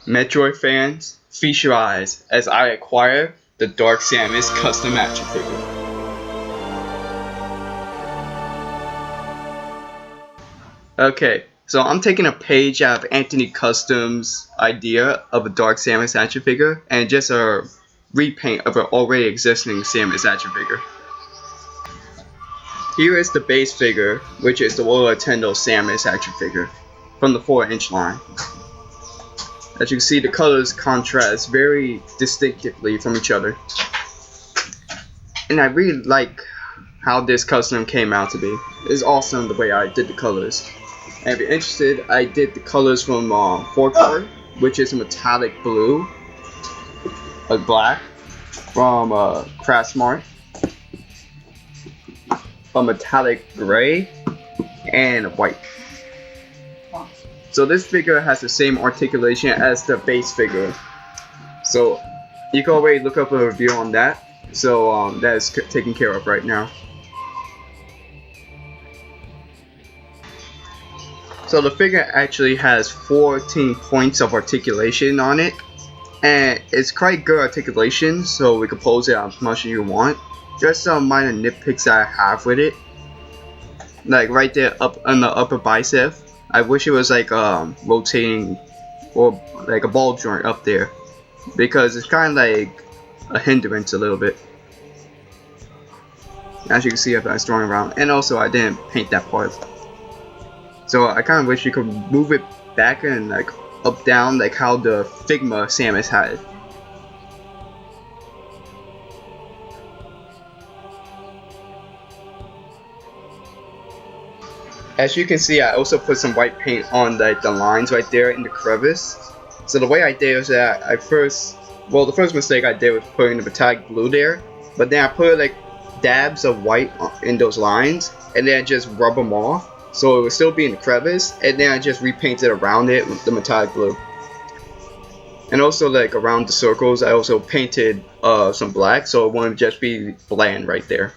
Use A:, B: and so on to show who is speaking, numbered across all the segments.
A: Metroid fans, feast your eyes as I acquire the Dark Samus custom action figure. Okay, so I'm taking a page out of Anthony Custom's idea of a Dark Samus action figure and just a repaint of an already existing Samus action figure. Here is the base figure, which is the World Nintendo Samus action figure from the 4-inch line. As you can see, the colors contrast very distinctively from each other. And I really like how this custom came out to be. It's awesome the way I did the colors. And if you're interested, I did the colors from 4-color, which is a metallic blue, a black, from Craftsmart, a metallic gray, and a white. So this figure has the same articulation as the base figure. So you can already look up a review on that. So that is taken care of right now. So the figure actually has 14 points of articulation on it. And it's quite good articulation, so we can pose it as much as you want. Just some minor nitpicks that I have with it. Like right there up on the upper bicep. I wish it was like rotating or like a ball joint up there, because it's kind of like a hindrance a little bit. As you can see if I was throwing around, and also I didn't paint that part. So I kind of wish you could move it back and like up down like how the Figma Samus had it. As you can see, I also put some white paint on like the lines right there in the crevice. So the way I did was that the first mistake I did was putting the metallic blue there, but then I put like dabs of white in those lines, and then I just rub them off, so it would still be in the crevice, and then I just repainted around it with the metallic blue. And also like around the circles, I also painted some black, so it wouldn't just be bland right there.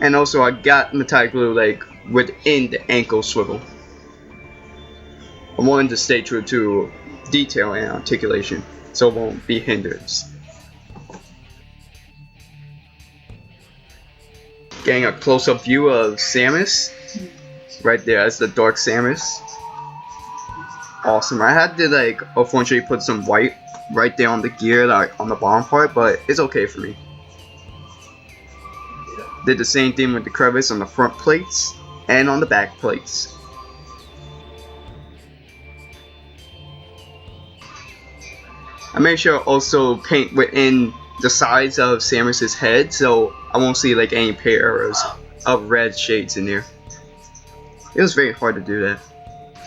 A: And also I got metallic blue like within the ankle swivel. I wanted to stay true to detail and articulation, so it won't be hindrance. Getting a close-up view of Samus. Right there, that's the Dark Samus. Awesome. I had to like unfortunately put some white right there on the gear, like on the bottom part, but it's okay for me. Did the same thing with the crevice on the front plates and on the back plates. I made sure to also paint within the sides of Samus's head, so I won't see like any pairs of red shades in there. It was very hard to do that.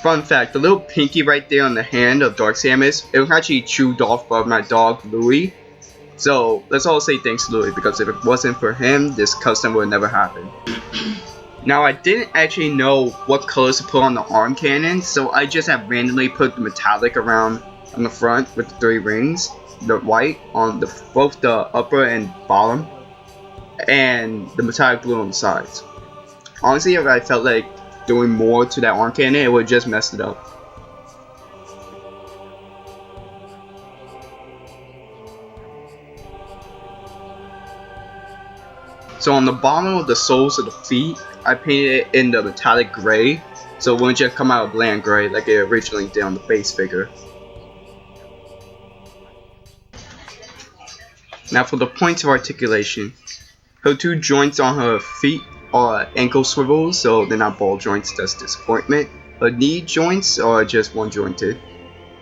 A: Fun fact, the little pinky right there on the hand of Dark Samus, it was actually chewed off by my dog Louie. So let's all say thanks to Louie, because if it wasn't for him, this custom would never happen. Now I didn't actually know what colors to put on the arm cannon, so I just have randomly put the metallic around on the front with the 3 rings, the white on both the upper and bottom, and the metallic blue on the sides. Honestly, if I felt like doing more to that arm cannon, it would just mess it up. So on the bottom of the soles of the feet, I painted it in the metallic gray, so it wouldn't just come out bland gray like it originally did on the base figure. Now for the points of articulation. Her 2 joints on her feet are ankle swivels, so they're not ball joints, that's disappointment. Her knee joints are just one jointed.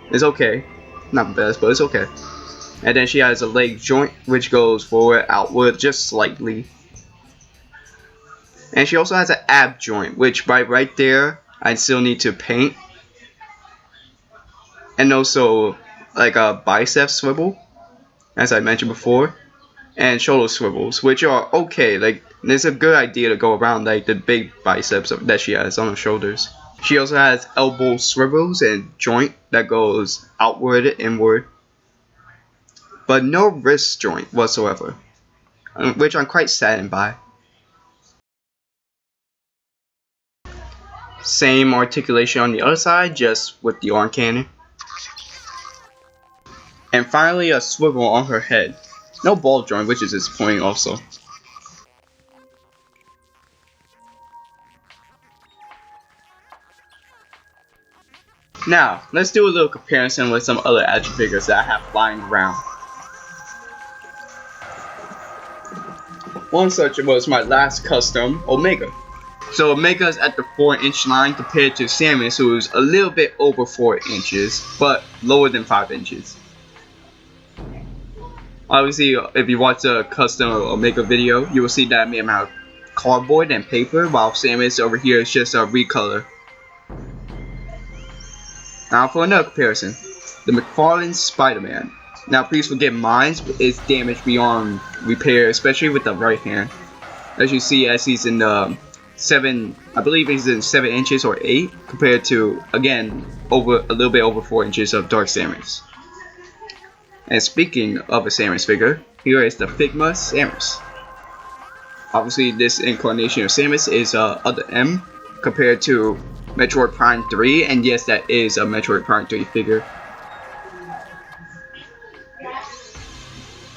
A: It's okay. Not the best, but it's okay. And then she has a leg joint, which goes forward, outward, just slightly. And she also has an ab joint, which right there, I still need to paint. And also, like a bicep swivel, as I mentioned before. And shoulder swivels, which are okay. Like, it's a good idea to go around like the big biceps that she has on her shoulders. She also has elbow swivels and joint that goes outward, inward. But no wrist joint whatsoever, which I'm quite saddened by. Same articulation on the other side, just with the arm cannon. And finally a swivel on her head. No ball joint, which is disappointing also. Now, let's do a little comparison with some other action figures that I have flying around. One such was my last custom, Omega. So Omega is at the 4-inch line compared to Samus, who is a little bit over 4 inches, but lower than 5 inches. Obviously, if you watch the custom Omega video, you will see that I made him out of cardboard and paper, while Samus over here is just a recolor. Now for another comparison, the McFarlane Spider-Man. Now please forgive mine, it's damaged beyond repair, especially with the right hand. As you see, as he's in the 7, I believe he's in 7 inches or 8, compared to, again, a little bit over 4 inches of Dark Samus. And speaking of a Samus figure, here is the Figma Samus. Obviously this incarnation of Samus is other M compared to Metroid Prime 3, and yes, that is a Metroid Prime 3 figure.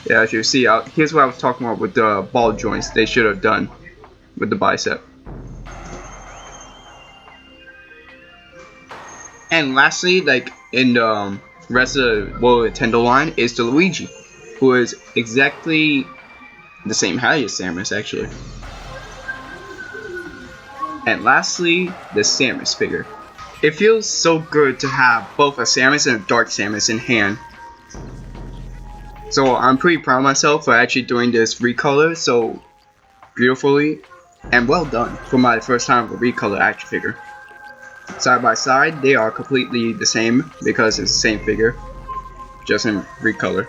A: Yeah, as you see, here's what I was talking about with the ball joints they should have done with the bicep. And lastly, like in the rest of the World Nintendo line, is the Luigi, who is exactly the same height as Samus, actually. And lastly, the Samus figure. It feels so good to have both a Samus and a Dark Samus in hand. So I'm pretty proud of myself for actually doing this recolor so beautifully, and well done for my first time with a recolor action figure. Side by side, they are completely the same because it's the same figure, just in recolor.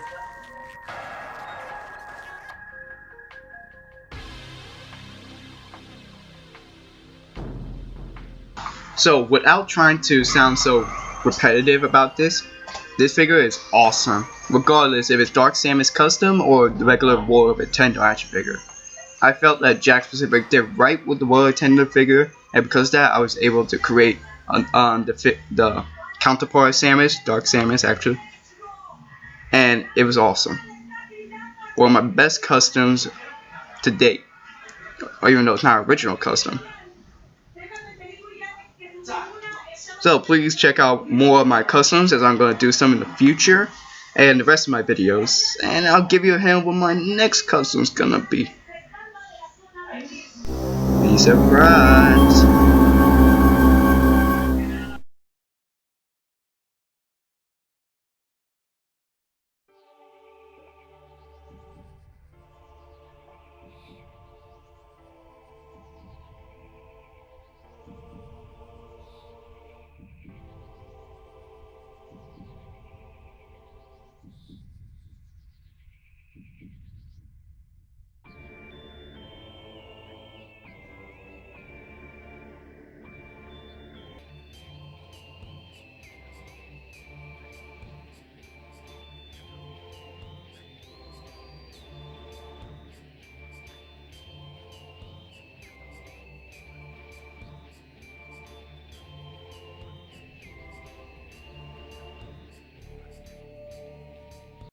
A: So without trying to sound so repetitive about this figure is awesome, regardless if it's Dark Samus custom or the regular World Nintendo action figure. I felt that Jakks Pacific did right with the World Nintendo figure, and because of that I was able to create the counterpart Samus, Dark Samus actually, and it was awesome. One of my best customs to date, or even though it's not original custom. So please check out more of my customs, as I'm going to do some in the future and the rest of my videos, and I'll give you a hint what my next custom's gonna be. Be surprised.